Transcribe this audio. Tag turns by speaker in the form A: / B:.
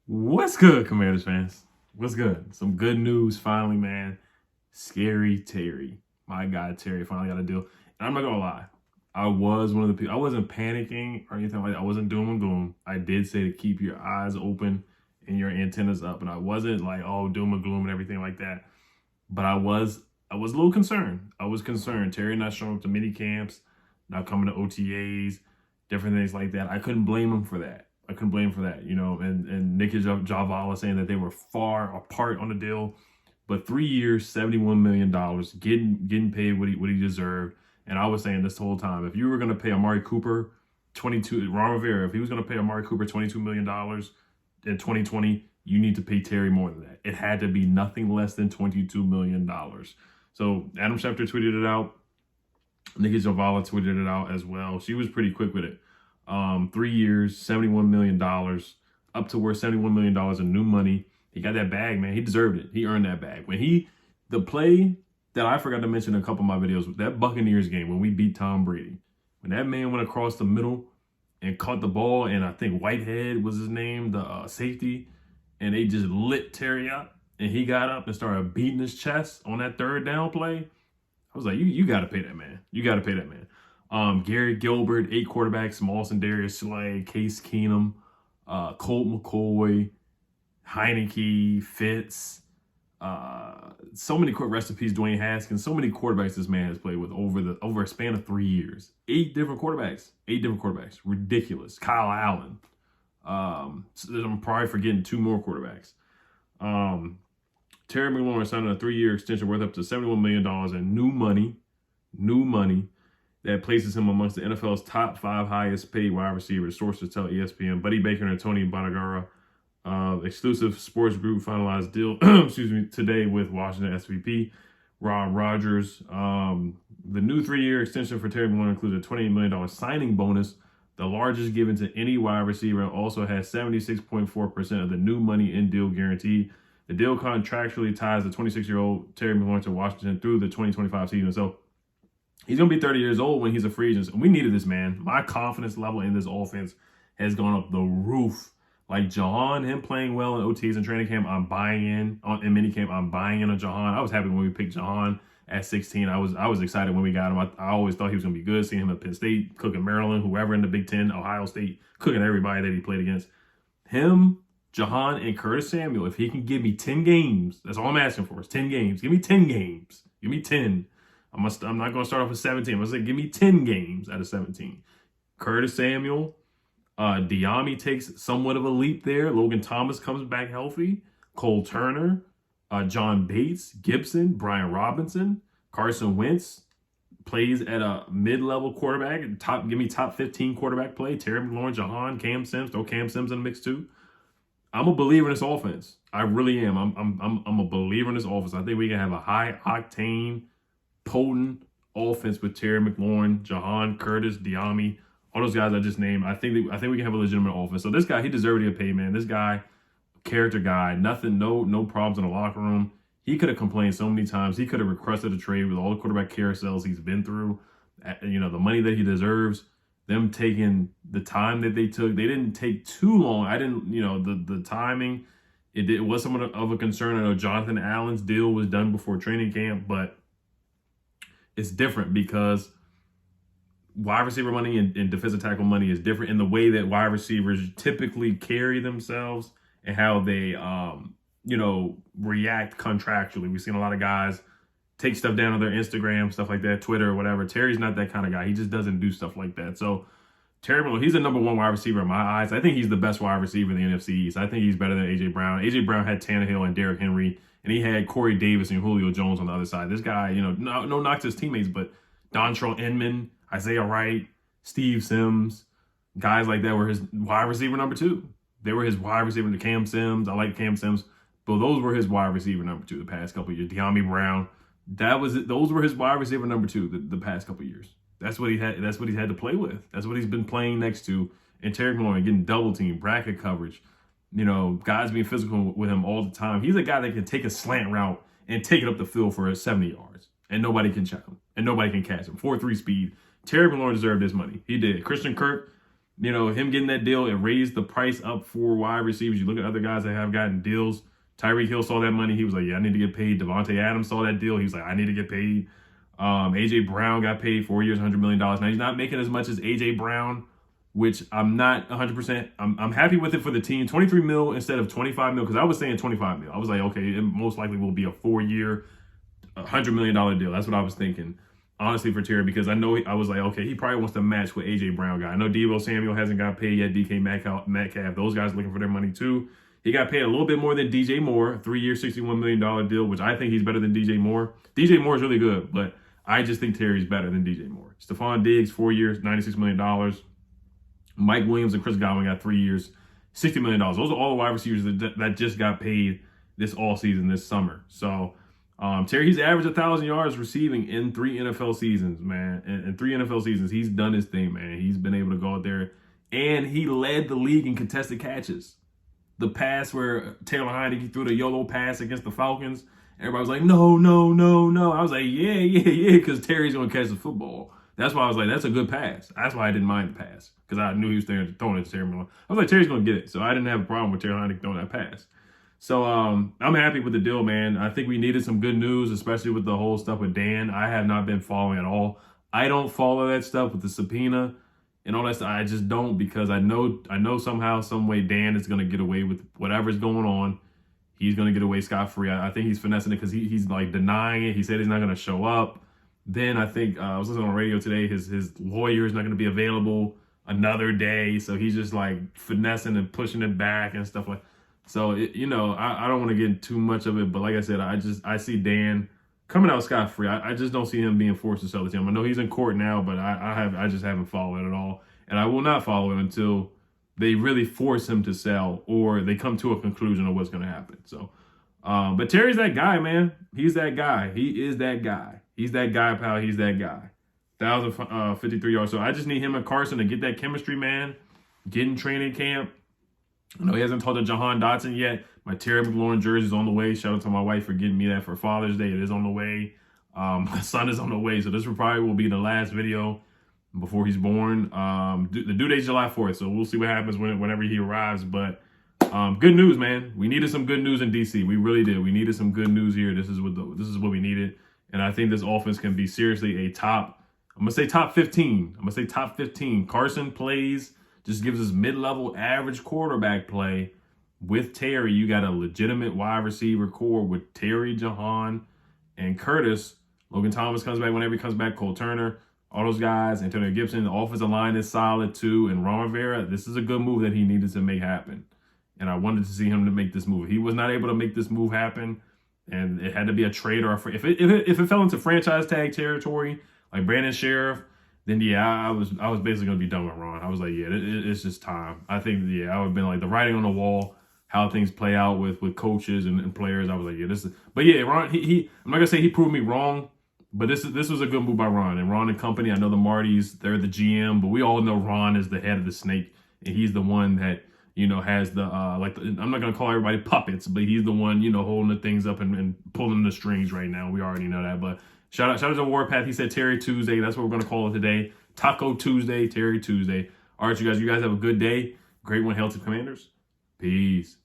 A: What's good, Commanders fans? What's good? Some good news finally, man. Scary Terry. My guy Terry finally got a deal. And I'm not gonna lie. I was one of the people. I wasn't panicking or anything like that. I wasn't doom and gloom. I did say to keep your eyes open and your antennas up. And I wasn't like, oh, doom and gloom and everything like that. But I was a little concerned. I was concerned. Terry not showing up to mini camps, not coming to OTAs, different things like that. I couldn't blame him for that. And Nick Javala saying that they were far apart on the deal, but 3 years, $71 million, getting paid what he deserved. And I was saying this whole time, if you were going to pay Amari Cooper Ron Rivera, if he was going to pay Amari Cooper $22 million in 2020, you need to pay Terry more than that. It had to be nothing less than $22 million. So Adam Schefter tweeted it out. Nikki Javala tweeted it out as well. She was pretty quick with it. 3 years, $71 million, up to worth $71 million in new money. He got that bag, man. He deserved it. He earned that bag. The play that I forgot to mention in a couple of my videos, that Buccaneers game when we beat Tom Brady, when that man went across the middle and caught the ball, and I think Whitehead was his name, the safety, and they just lit Terry up, and he got up and started beating his chest on that third down play. I was like, you got to pay that man. You got to pay that man. Gary Gilbert, 8 quarterbacks, Mawson, Darius Slay, Case Keenum, Colt McCoy, Heineke, Fitz, so many recipes, Dwayne Haskins, so many quarterbacks this man has played with over a span of 3 years. 8 different quarterbacks. Ridiculous. Kyle Allen. So I'm probably forgetting 2 more quarterbacks. Terry McLaurin signed a 3-year extension worth up to $71 million in new money that places him amongst the NFL's top 5 highest paid wide receivers, sources tell ESPN. Buddy Baker and Tony Bonagara, exclusive sports group, finalized deal today with Washington SVP Rob Rogers. The new 3-year extension for Terry McLaurin includes a $28 million signing bonus, the largest given to any wide receiver, and also has 76.4% of the new money in deal guaranteed. The deal contractually ties the 26-year-old Terry McLaurin to Washington through the 2025 season. So he's going to be 30 years old when he's a free agent. And we needed this, man. My confidence level in this offense has gone up the roof. Like Jahan, him playing well in OTs and training camp, I'm buying in. In minicamp, I'm buying in on Jahan. I was happy when we picked Jahan at 16. I was excited when we got him. I always thought he was going to be good. Seeing him at Penn State, cooking Maryland, whoever in the Big Ten, Ohio State, cooking everybody that he played against. Him, Jahan, and Curtis Samuel, if he can give me 10 games, that's all I'm asking for is 10 games. Give me 10 games. Give me 10. I'm not going to start off with 17. I'm going to say give me 10 games out of 17. Curtis Samuel, Diami takes somewhat of a leap there. Logan Thomas comes back healthy. Cole Turner, John Bates, Gibson, Brian Robinson, Carson Wentz plays at a mid-level quarterback. Give me top 15 quarterback play. Terry McLaurin, Jahan, Cam Sims. Throw Cam Sims in the mix too. I'm a believer in this offense. I really am. I'm a believer in this offense. I think we can have a high octane, potent offense with Terry McLaurin, Jahan, Curtis, Diami, all those guys I just named. I think we can have a legitimate offense. So this guy, he deserved to get paid, man. This guy, character guy, nothing, no problems in the locker room. He could have complained so many times. He could have requested a trade with all the quarterback carousels he's been through. The money that he deserves. Them taking the time that they took. They didn't take too long. The timing, it was somewhat of a concern. I know Jonathan Allen's deal was done before training camp, but it's different because wide receiver money and defensive tackle money is different in the way that wide receivers typically carry themselves and how they, react contractually. We've seen a lot of guys take stuff down on their Instagram, stuff like that, Twitter or whatever. Terry's not that kind of guy. He just doesn't do stuff like that. So Terry McLaurin, he's the number 1 wide receiver in my eyes. I think he's the best wide receiver in the NFC East. I think he's better than A.J. Brown. A.J. Brown had Tannehill and Derrick Henry, and he had Corey Davis and Julio Jones on the other side. This guy, no knocks to his teammates, but Dontrell Inman, Isaiah Wright, Steve Sims, guys like that were his wide receiver number 2. They were his wide receiver to Cam Sims. I like Cam Sims, but those were his wide receiver number 2 the past couple of years. De'Ami Brown. Those were his wide receiver number 2 the past couple of years. That's what he had to play with. That's what he's been playing next to. And Terry McLaurin getting double team, bracket coverage, guys being physical with him all the time. He's a guy that can take a slant route and take it up the field for 70 yards. And nobody can check him. And nobody can catch him. 4.3 speed. Terry McLaurin deserved his money. He did. Christian Kirk, You know, him getting that deal, it raised the price up for wide receivers. You look at other guys that have gotten deals. Tyreek Hill saw that money. He was like, yeah, I need to get paid. Devontae Adams saw that deal. He was like, I need to get paid. A.J. Brown got paid 4 years, $100 million. Now, he's not making as much as A.J. Brown, which I'm not 100%. I'm happy with it for the team. 23 mil instead of 25 mil, because I was saying 25 mil. I was like, okay, it most likely will be a 4-year, $100 million deal. That's what I was thinking, honestly, for Terry, because I know I was like, okay, he probably wants to match what A.J. Brown got. I know Deebo Samuel hasn't got paid yet, DK Metcalf. Those guys looking for their money too. He got paid a little bit more than DJ Moore, 3-year, $61 million deal, which I think he's better than DJ Moore. DJ Moore is really good, but I just think Terry's better than DJ Moore. Stephon Diggs, 4 years, $96 million. Mike Williams and Chris Godwin got 3 years, $60 million. Those are all the wide receivers that just got paid this all season, this summer. So Terry, he's averaged 1,000 yards receiving in 3 NFL seasons, man. In 3 NFL seasons, he's done his thing, man. He's been able to go out there, and he led the league in contested catches. The pass where Taylor Heineke threw the YOLO pass against the Falcons, everybody was like, no, no, no, no. I was like, yeah, because Terry's going to catch the football. That's why I was like, that's a good pass. That's why I didn't mind the pass, because I knew he was throwing it to Terry Mclaurin. I was like, Terry's going to get it. So I didn't have a problem with Taylor Heineke throwing that pass. So I'm happy with the deal, man. I think we needed some good news, especially with the whole stuff with Dan. I have not been following at all. I don't follow that stuff with the subpoena and all that stuff. I just don't, because I know somehow, some way Dan is going to get away with whatever's going on. He's going to get away scot-free. I think he's finessing it because he's like denying it. He said he's not going to show up. Then I think I was listening on radio today. His lawyer is not going to be available another day. So he's just like finessing and pushing it back and stuff like that. So, I don't want to get too much of it. But like I said, I see Dan coming out scot-free. I just don't see him being forced to sell the team. I know he's in court now, but I just haven't followed it at all. And I will not follow him until they really force him to sell or they come to a conclusion of what's going to happen. So, but Terry's that guy, man. He's that guy. He is that guy. He's that guy, pal. He's that guy. 1,053 yards. So I just need him and Carson to get that chemistry, man. Get in training camp. I know he hasn't talked to Jahan Dotson yet. My Terry McLaurin jersey is on the way. Shout out to my wife for getting me that for Father's Day. It is on the way. My son is on the way. So this probably will be the last video before he's born. The due date's July 4th. So we'll see what happens whenever he arrives. But good news, man. We needed some good news in DC. We really did. We needed some good news here. This is what we needed. And I think this offense can be seriously I'm going to say top 15. Carson plays, just gives us mid-level average quarterback play. With Terry, you got a legitimate wide receiver core with Terry, Jahan, and Curtis. Logan Thomas comes back whenever he comes back. Cole Turner, all those guys. Antonio Gibson, the offensive line is solid too. And Ron Rivera, this is a good move that he needed to make happen. And I wanted to see him to make this move. He was not able to make this move happen. And it had to be a trade or if it fell into franchise tag territory, like Brandon Sheriff, then I was basically gonna be done with Ron. I was like, yeah, it's just time. I think I would have been like the writing on the wall, how things play out with coaches and players. I was like, yeah, but yeah, Ron. He I'm not gonna say he proved me wrong, but this was a good move by Ron and company. I know the Martys, they're the GM, but we all know Ron is the head of the snake, and he's the one that has the I'm not gonna call everybody puppets, but he's the one holding the things up and pulling the strings right now. We already know that, but. Shout out to Warpath. He said Terry Tuesday. That's what we're going to call it today. Taco Tuesday, Terry Tuesday. All right, you guys have a good day. Great one. Hail to Commanders. Peace.